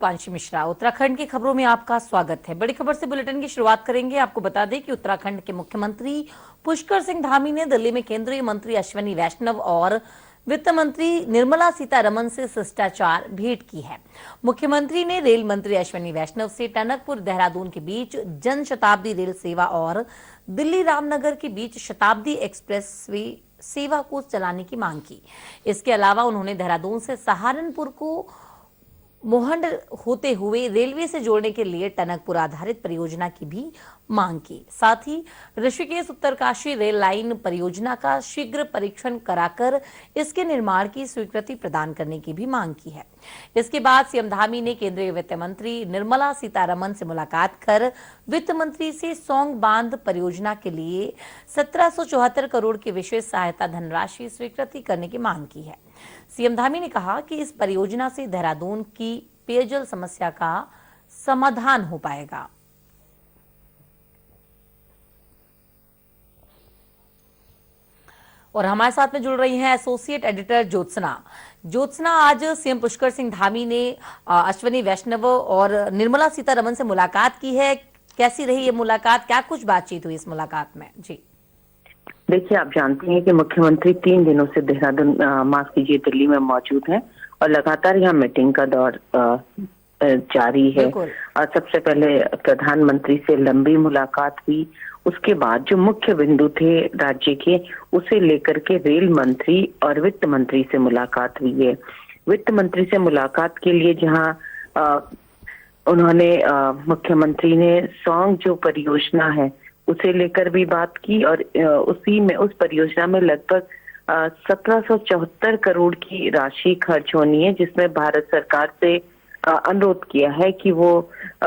पांशी मिश्रा, उत्तराखंड की खबरों में आपका स्वागत है। बड़ी खबर से बुलेटिन की शुरुआत करेंगे। आपको बता दें कि उत्तराखंड के मुख्यमंत्री पुष्कर सिंह धामी ने दिल्ली में केंद्रीय मंत्री अश्विनी वैष्णव और वित्त मंत्री निर्मला सीतारमण से शिष्टाचार भेंट की है। मुख्यमंत्री ने रेल मंत्री अश्विनी वैष्णव से टनकपुर देहरादून के बीच जन शताब्दी रेल सेवा और दिल्ली रामनगर के बीच शताब्दी एक्सप्रेस सेवा को चलाने की मांग की। इसके अलावा उन्होंने देहरादून से सहारनपुर को मोहंड होते हुए रेलवे से जोड़ने के लिए टनकपुर आधारित परियोजना की भी मांग की। साथ ही ऋषिकेश उत्तरकाशी रेल लाइन परियोजना का शीघ्र परीक्षण कराकर इसके निर्माण की स्वीकृति प्रदान करने की भी मांग की है। इसके बाद सीएम धामी ने केंद्रीय वित्त मंत्री निर्मला सीतारमण से मुलाकात कर वित्त मंत्री से सौंग बांध परियोजना के लिए 1774 करोड़ की विशेष सहायता धनराशि स्वीकृति करने की मांग की है। सीएम धामी ने कहा कि इस परियोजना से देहरादून की पेयजल समस्या का समाधान हो पाएगा। और हमारे साथ में जुड़ रही हैं एसोसिएट एडिटर ज्योत्सना। आज सीएम पुष्कर सिंह धामी ने अश्विनी वैष्णव और निर्मला सीतारमण से मुलाकात की है। कैसी रही ये मुलाकात, क्या कुछ बातचीत हुई इस मुलाकात में? जी देखिए, आप जानते हैं कि मुख्यमंत्री 3 दिनों से देहरादून दिल्ली में मौजूद हैं और लगातार यहाँ मीटिंग का दौर जारी है। और सबसे पहले प्रधानमंत्री से लंबी मुलाकात हुई। उसके बाद जो मुख्य बिंदु थे राज्य के, उसे लेकर के रेल मंत्री और वित्त मंत्री से मुलाकात हुई है। वित्त मंत्री से मुलाकात के लिए जहां उन्होंने मुख्यमंत्री ने सौंग जो परियोजना है उसे लेकर भी बात की और उस परियोजना में लगभग 1774 करोड़ की राशि खर्च होनी है, जिसमें भारत सरकार से अनुरोध किया है कि वो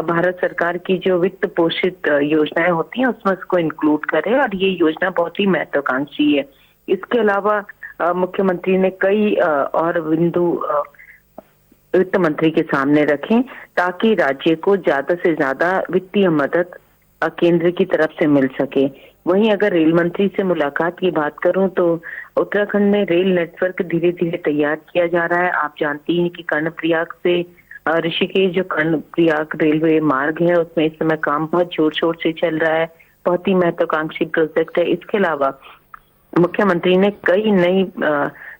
भारत सरकार की जो वित्त पोषित योजनाएं होती हैं उसमें उसको इंक्लूड करे और ये योजना बहुत ही महत्वाकांक्षी है। इसके अलावा मुख्यमंत्री ने कई और बिंदु वित्त मंत्री के सामने रखे ताकि राज्य को ज्यादा से ज्यादा वित्तीय मदद केंद्र की तरफ से मिल सके। वहीं अगर रेल मंत्री से मुलाकात की बात करूं तो उत्तराखंड में रेल नेटवर्क धीरे धीरे तैयार किया जा रहा है। आप जानती हैं कि कर्णप्रयाग से ऋषिकेश जो कर्णप्रयाग रेलवे मार्ग है उसमें इस समय काम बहुत जोर शोर से चल रहा है। बहुत ही महत्वाकांक्षी प्रोजेक्ट है। इसके अलावा मुख्यमंत्री ने कई नई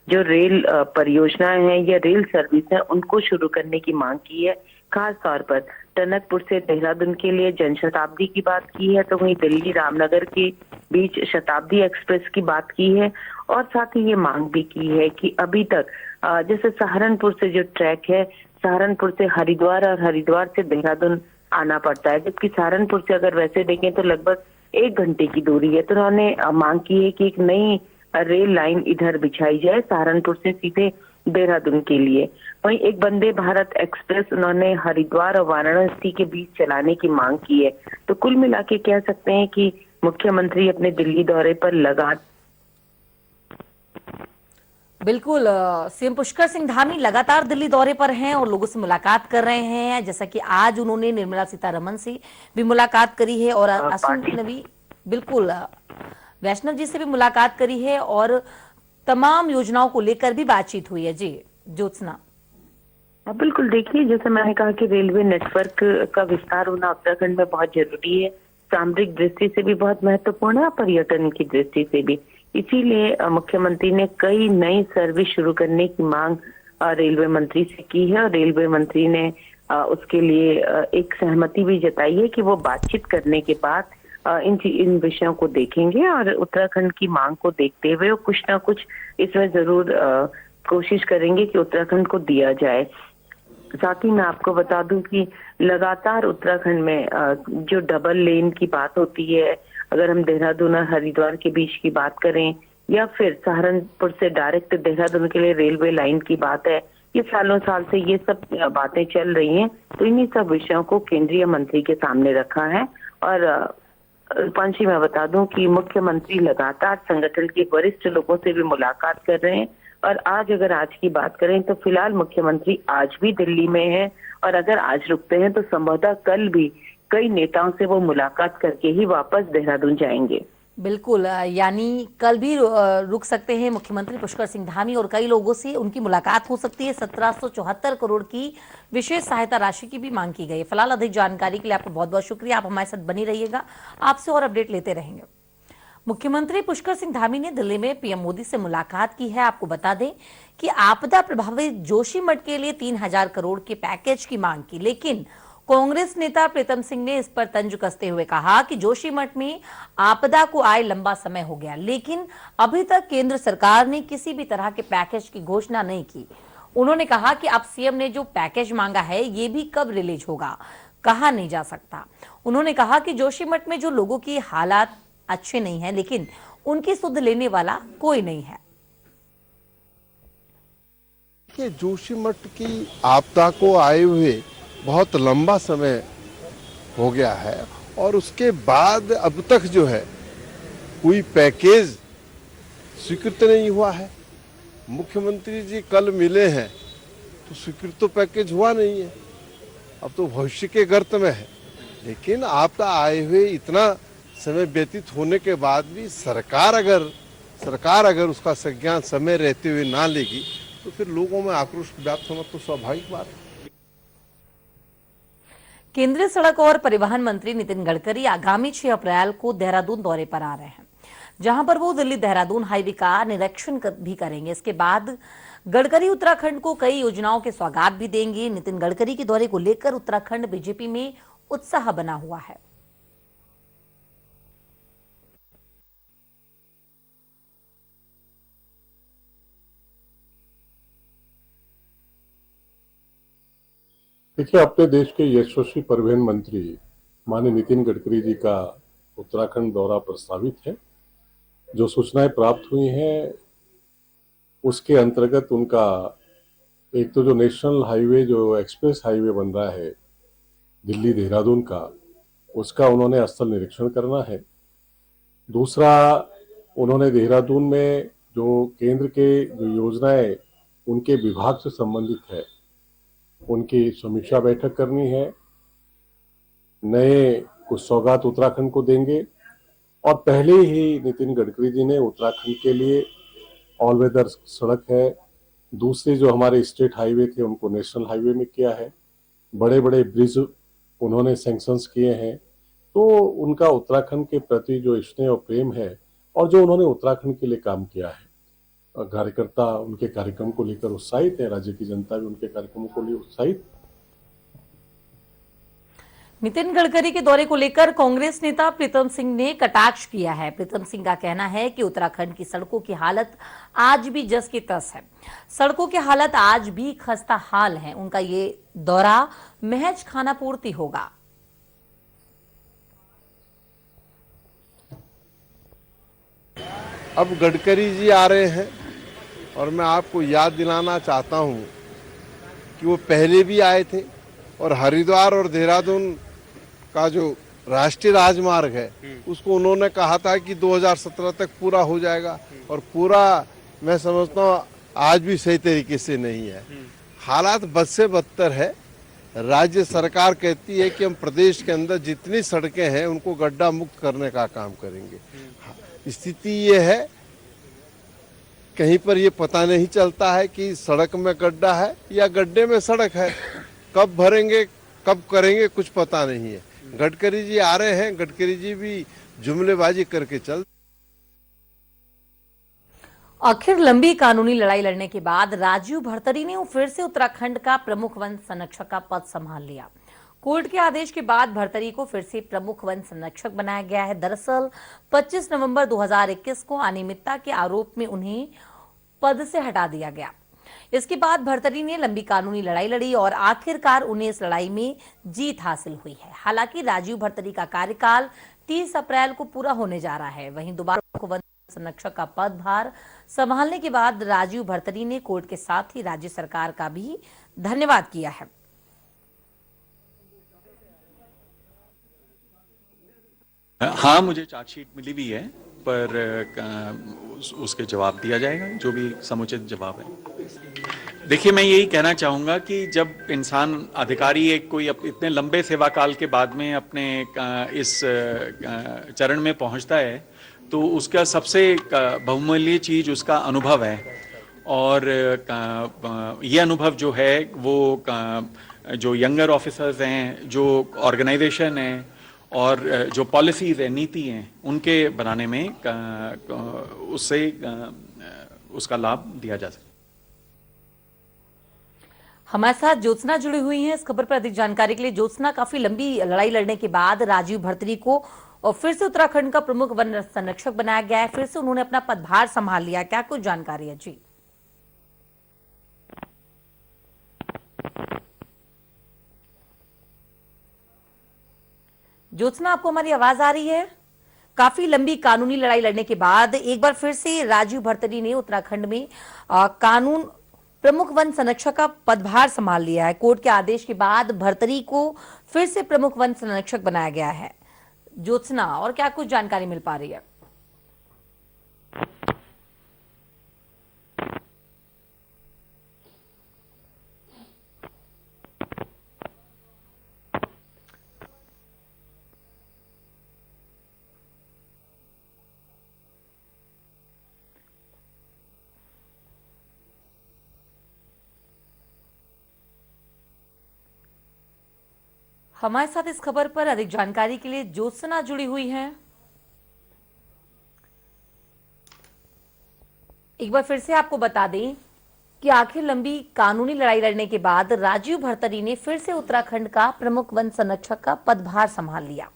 जो रेल परियोजनाएं हैं या रेल सर्विस है उनको शुरू करने की मांग की है। खास तौर पर टनकपुर से देहरादून के लिए जनशताब्दी की बात की है, तो वहीं दिल्ली रामनगर के बीच शताब्दी एक्सप्रेस की बात की है और साथ ही ये मांग भी की है कि अभी तक जैसे सहारनपुर से जो ट्रैक है, सहारनपुर से हरिद्वार और हरिद्वार से देहरादून आना पड़ता है, जबकि सहारनपुर से अगर वैसे देखें तो लगभग 1 घंटे की दूरी है। तो उन्होंने मांग की है कि एक नई रेल लाइन इधर बिछाई जाए सहारनपुर से सीधे देहरादून के लिए। वहीं एक वंदे भारत एक्सप्रेस उन्होंने हरिद्वार और वाराणसी के बीच चलाने की मांग की है। तो कुल मिला के कह सकते हैं कि मुख्यमंत्री अपने दिल्ली दौरे पर बिल्कुल सीएम पुष्कर सिंह धामी लगातार दिल्ली दौरे पर हैं और लोगों से मुलाकात कर रहे हैं। जैसा कि आज उन्होंने निर्मला सीतारमण से भी मुलाकात करी है और अश्विनी ने भी बिल्कुल वैष्णव जी से भी मुलाकात करी है और तमाम योजनाओं को लेकर भी बातचीत हुई है। जी ज्योत्सना। बिल्कुल, देखिए जैसे मैंने कहा कि रेलवे नेटवर्क का विस्तार होना उत्तराखंड में बहुत जरूरी है। सामरिक दृष्टि से भी बहुत महत्वपूर्ण है, पर्यटन की दृष्टि से भी। इसीलिए मुख्यमंत्री ने कई नई सर्विस शुरू करने की मांग रेलवे मंत्री से की है और रेलवे मंत्री ने उसके लिए एक सहमति भी जताई है कि वो बातचीत करने के बाद इन विषयों को देखेंगे और उत्तराखंड की मांग को देखते हुए वो कुछ ना कुछ इसमें जरूर कोशिश करेंगे कि उत्तराखंड को दिया जाए। साथ ही मैं आपको बता दूं कि लगातार उत्तराखंड में जो डबल लेन की बात होती है, अगर हम देहरादून और हरिद्वार के बीच की बात करें या फिर सहारनपुर से डायरेक्ट देहरादून के लिए रेलवे लाइन की बात है, ये सालों साल से ये सब बातें चल रही हैं। तो इन्हीं सब विषयों को केंद्रीय मंत्री के सामने रखा है। और पांशी मैं बता दूं कि मुख्यमंत्री लगातार संगठन के वरिष्ठ लोगों से भी मुलाकात कर रहे हैं और आज की बात करें तो फिलहाल मुख्यमंत्री आज भी दिल्ली में हैं और अगर आज रुकते हैं तो संभवतः कल भी कई नेताओं से वो मुलाकात करके ही वापस देहरादून जाएंगे। बिल्कुल यानी कल भी रुक सकते हैं मुख्यमंत्री पुष्कर सिंह धामी और कई लोगों से उनकी मुलाकात हो सकती है। 1774 करोड़ की विशेष सहायता राशि की भी मांग की गई है। फिलहाल अधिक जानकारी के लिए आपका बहुत बहुत शुक्रिया। आप हमारे साथ बनी रहिएगा, आपसे और अपडेट लेते रहेंगे। मुख्यमंत्री पुष्कर सिंह धामी ने दिल्ली में पीएम मोदी से मुलाकात की है। आपको बता दें कि आपदा प्रभावित जोशीमठ के लिए 3000 करोड़ के पैकेज की मांग की, लेकिन कांग्रेस नेता प्रीतम सिंह ने इस पर तंज कसते हुए कहा कि जोशीमठ में आपदा को आए लंबा समय हो गया, लेकिन अभी तक केंद्र सरकार ने किसी भी तरह के पैकेज की घोषणा नहीं की। उन्होंने कहा कि अब सीएम ने जो पैकेज मांगा है ये भी कब रिलीज होगा कहा नहीं जा सकता। उन्होंने कहा कि जोशीमठ में जो लोगों की हालात अच्छे नहीं है, लेकिन उनकी सुध लेने वाला कोई नहीं है। कि जोशीमठ की आपदा को आए हुए बहुत लंबा समय हो गया है और उसके बाद अब तक जो है कोई पैकेज स्वीकृत नहीं हुआ है। मुख्यमंत्री जी कल मिले हैं तो स्वीकृत तो पैकेज हुआ नहीं है, अब तो भविष्य के गर्त में है। लेकिन आपदा आए हुए इतना समय व्यतीत होने के बाद भी सरकार अगर उसका संज्ञान समय रहते हुए ना लेगी तो फिर लोगों में आक्रोश व्याप्त होना तो स्वाभाविक बात है। केंद्रीय सड़क और परिवहन मंत्री नितिन गडकरी आगामी 6 अप्रैल को देहरादून दौरे पर आ रहे हैं, जहां पर वो दिल्ली देहरादून हाईवे का निरीक्षण भी करेंगे। इसके बाद गडकरी उत्तराखंड को कई योजनाओं के सौगात भी देंगे। नितिन गडकरी के दौरे को लेकर उत्तराखंड बीजेपी में उत्साह बना हुआ है। देखिए, अपने देश के यशस्वी परिवहन मंत्री माननीय नितिन गडकरी जी का उत्तराखंड दौरा प्रस्तावित है। जो सूचनाएं प्राप्त हुई हैं उसके अंतर्गत उनका एक तो जो नेशनल हाईवे जो एक्सप्रेस हाईवे बन रहा है दिल्ली देहरादून का, उसका उन्होंने स्थल निरीक्षण करना है। दूसरा, उन्होंने देहरादून में जो केंद्र के जो योजनाएं उनके विभाग से संबंधित है उनकी समीक्षा बैठक करनी है। नए कुछ सौगात उत्तराखंड को देंगे और पहले ही नितिन गडकरी जी ने उत्तराखंड के लिए ऑल वेदर सड़क है, दूसरे जो हमारे स्टेट हाईवे थे उनको नेशनल हाईवे में किया है, बड़े बड़े ब्रिज उन्होंने सैंक्शंस किए हैं। तो उनका उत्तराखंड के प्रति जो स्नेह और प्रेम है और जो उन्होंने उत्तराखंड के लिए काम किया है, कार्यकर्ता उनके कार्यक्रम को लेकर उत्साहित है, राज्य की जनता भी उनके कार्यक्रमों को लिए उत्साहित। नितिन गडकरी के दौरे को लेकर कांग्रेस नेता प्रीतम सिंह ने कटाक्ष किया है। प्रीतम सिंह का कहना है कि उत्तराखंड की सड़कों की हालत आज भी जस की तस है, सड़कों की हालत आज भी खस्ता हाल है। उनका ये दौरा महज खाना पूर्ति होगा। अब गडकरी जी आ रहे हैं और मैं आपको याद दिलाना चाहता हूं कि वो पहले भी आए थे और हरिद्वार और देहरादून का जो राष्ट्रीय राजमार्ग है उसको उन्होंने कहा था कि 2017 तक पूरा हो जाएगा और पूरा मैं समझता हूँ आज भी सही तरीके से नहीं है। हालात बद से बदतर है। राज्य सरकार कहती है कि हम प्रदेश के अंदर जितनी सड़कें हैं उनको गड्ढा मुक्त करने का काम करेंगे। स्थिति ये है, कहीं पर ये पता नहीं चलता है कि सड़क में गड्ढा है या गड्ढे में सड़क है। कब भरेंगे कब करेंगे कुछ पता नहीं है। गडकरी जी आ रहे हैं, गडकरी जी भी जुमलेबाजी करके चल। आखिर लंबी कानूनी लड़ाई लड़ने के बाद राजीव भरतरी ने फिर से उत्तराखंड का प्रमुख वन संरक्षक का पद संभाल लिया। कोर्ट के आदेश के बाद भरतरी को फिर से प्रमुख वन संरक्षक बनाया गया है। दरअसल 25 नवंबर 2021 को अनियमितता के आरोप में उन्हें पद से हटा दिया गया। इसके बाद भरतरी ने लंबी कानूनी लड़ाई लड़ी और आखिरकार उन्हें इस लड़ाई में जीत हासिल हुई है। हालांकि राजीव भरतरी का कार्यकाल 30 अप्रैल को पूरा होने जा रहा है। वहीं दोबारा वन संरक्षक का पदभार संभालने के बाद राजीव भरतरी ने कोर्ट के साथ ही राज्य सरकार का भी धन्यवाद किया है। हाँ, मुझे चार्जशीट मिली भी है, पर उसके जवाब दिया जाएगा, जो भी समुचित जवाब है। देखिए, मैं यही कहना चाहूँगा कि जब इंसान अधिकारी एक कोई इतने लंबे सेवा काल के बाद में अपने इस चरण में पहुँचता है तो उसका सबसे बहुमूल्य चीज उसका अनुभव है। और ये अनुभव जो है वो जो यंगर ऑफिसर्स हैं, जो ऑर्गेनाइजेशन है और जो पॉलिसीज है, नीति हैं, उनके बनाने में उससे उसका लाभ दिया जा सकता है। हमारे साथ ज्योत्सना जुड़ी हुई हैं इस खबर पर अधिक जानकारी के लिए। ज्योत्सना, काफी लंबी लड़ाई लड़ने के बाद राजीव भरतरी को और फिर से उत्तराखंड का प्रमुख वन संरक्षक बनाया गया है, फिर से उन्होंने अपना पदभार संभाल लिया, क्या कुछ जानकारी है जी? ज्योत्सना, आपको हमारी आवाज आ रही है? काफी लंबी कानूनी लड़ाई लड़ने के बाद एक बार फिर से राजीव भरतरी ने उत्तराखंड में कानून प्रमुख वन संरक्षक का पदभार संभाल लिया है। कोर्ट के आदेश के बाद भरतरी को फिर से प्रमुख वन संरक्षक बनाया गया है। ज्योत्सना, और क्या कुछ जानकारी मिल पा रही है? हमारे साथ इस खबर पर अधिक जानकारी के लिए ज्योत्सना जुड़ी हुई हैं। एक बार फिर से आपको बता दें कि आखिर लंबी कानूनी लड़ाई लड़ने के बाद राजीव भरतरी ने फिर से उत्तराखंड का प्रमुख वन संरक्षक का पदभार संभाल लिया।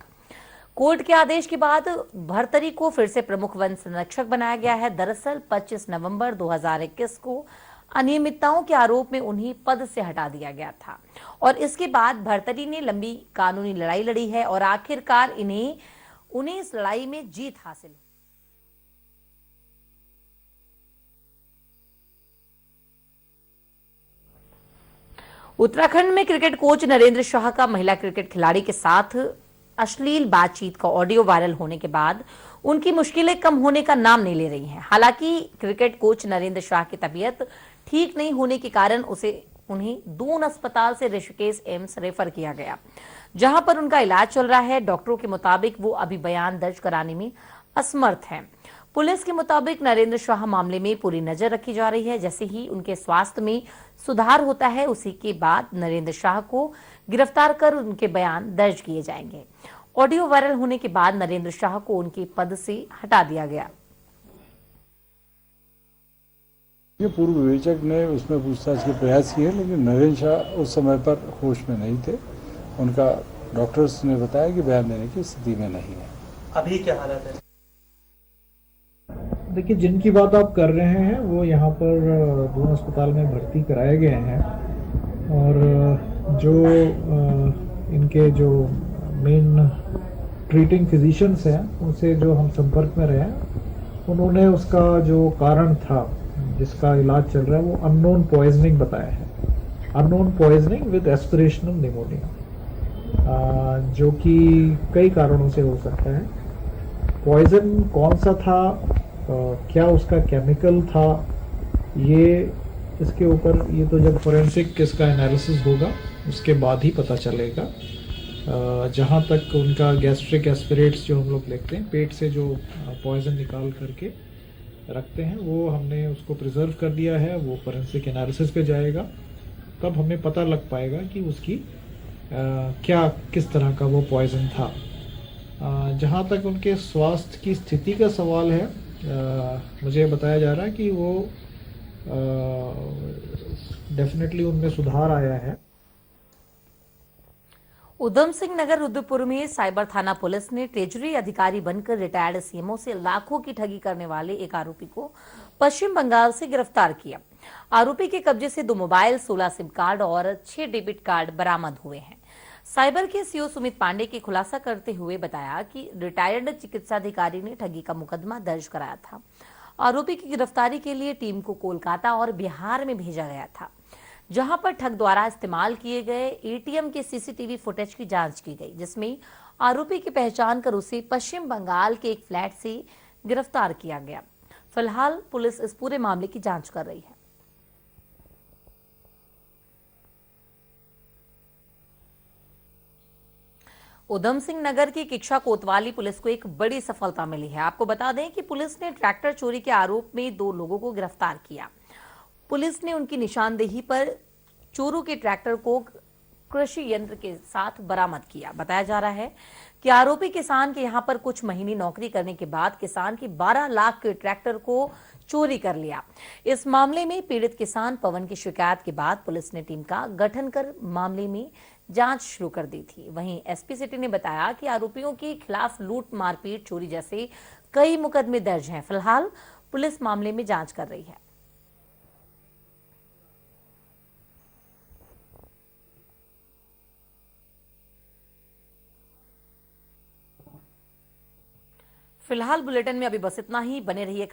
कोर्ट के आदेश के बाद भरतरी को फिर से प्रमुख वन संरक्षक बनाया गया है। दरअसल 25 नवंबर 2021 को अनियमितताओं के आरोप में उन्हें पद से हटा दिया गया था और इसके बाद भरतरी ने लंबी कानूनी लड़ाई लड़ी है और आखिरकार उन्हें इस लड़ाई में जीत हासिल हुई। उत्तराखंड में क्रिकेट कोच नरेंद्र शाह का महिला क्रिकेट खिलाड़ी के साथ अश्लील बातचीत का ऑडियो वायरल होने के बाद उनकी मुश्किलें कम होने का नाम नहीं ले रही हैं। हालांकि क्रिकेट कोच नरेंद्र शाह की तबीयत ठीक नहीं होने के कारण उन्हें दून अस्पताल से ऋषिकेश एम्स रेफर किया गया, जहां पर उनका इलाज चल रहा है। डॉक्टरों के मुताबिक वो अभी बयान दर्ज कराने में असमर्थ हैं। पुलिस के मुताबिक नरेंद्र शाह मामले में पूरी नजर रखी जा रही है। जैसे ही उनके स्वास्थ्य में सुधार होता है, उसी के बाद नरेंद्र शाह को गिरफ्तार कर उनके बयान दर्ज किए जाएंगे। ऑडियो वायरल होने के बाद नरेंद्र शाह को उनके पद से हटा दिया गया। ये पूर्व विवेचक ने उसमें पूछताछ के प्रयास किए, लेकिन नरेंद्र शाह उस समय पर होश में नहीं थे। उनका डॉक्टर्स ने बताया कि बयान देने की स्थिति में नहीं है। अभी क्या हालत है? देखिए, जिनकी बात आप कर रहे हैं वो यहाँ पर दून अस्पताल में भर्ती कराए गए हैं और जो इनके जो मेन ट्रीटिंग फिजिशियंस हैं उनसे जो हम संपर्क में रहे हैं, उन्होंने उसका जो कारण था जिसका इलाज चल रहा है वो अननोन पॉइजनिंग बताया है। Unknown poisoning with aspirational pneumonia, जो कि कई कारणों से हो सकता है। पॉइजन कौन सा था, क्या उसका केमिकल था, ये इसके ऊपर ये तो जब फोरेंसिक इसका एनालिसिस होगा उसके बाद ही पता चलेगा। जहाँ तक उनका गैस्ट्रिक एस्पिरेट्स जो हम लोग लेते हैं, पेट से जो पॉइजन निकाल करके रखते हैं, वो हमने उसको प्रिजर्व कर दिया है। वो फोरेंसिक एनालिसिस पे जाएगा, तब हमें पता लग पाएगा कि उसकी किस तरह का वो पॉइजन था। जहाँ तक उनके स्वास्थ्य की स्थिति का सवाल है, मुझे बताया जा रहा है कि वो डेफिनेटली उनमें सुधार आया है। उधम सिंह नगर रुद्रपुर में साइबर थाना पुलिस ने ट्रेजरी अधिकारी बनकर रिटायर्ड सीएमओ से लाखों की ठगी करने वाले एक आरोपी को पश्चिम बंगाल से गिरफ्तार किया। आरोपी के कब्जे से 2 मोबाइल, 16 सिम कार्ड और 6 डेबिट कार्ड बरामद हुए हैं। साइबर के सीओ सुमित पांडे की खुलासा करते हुए बताया कि रिटायर्ड चिकित्सा अधिकारी ने ठगी का मुकदमा दर्ज कराया था। आरोपी की गिरफ्तारी के लिए टीम को कोलकाता और बिहार में भेजा गया था, जहां पर ठग द्वारा इस्तेमाल किए गए एटीएम के सीसीटीवी फुटेज की जांच की गई, जिसमें आरोपी की पहचान कर उसे पश्चिम बंगाल के एक फ्लैट से गिरफ्तार किया गया। फिलहाल पुलिस इस पूरे मामले की जांच कर रही है। उधम सिंह नगर की किक्षा कोतवाली पुलिस को एक बड़ी सफलता मिली है। आपको बता दें कि पुलिस ने ट्रैक्टर चोरी के आरोप में 2 लोगों को गिरफ्तार किया। पुलिस ने उनकी निशानदेही पर चोरों के ट्रैक्टर को कृषि यंत्र के साथ बरामद किया। बताया जा रहा है कि आरोपी किसान के यहां पर कुछ महीने नौकरी करने के बाद किसान की 12 लाख के ट्रैक्टर को चोरी कर लिया। इस मामले में पीड़ित किसान पवन की शिकायत के बाद पुलिस ने टीम का गठन कर मामले में जांच शुरू कर दी थी। वहीं एसपी सिटी ने बताया कि आरोपियों के खिलाफ लूट, मारपीट, चोरी जैसे कई मुकदमे दर्ज हैं। फिलहाल पुलिस मामले में जांच कर रही है। फिलहाल बुलेटिन में अभी बस इतना ही। बने रहिए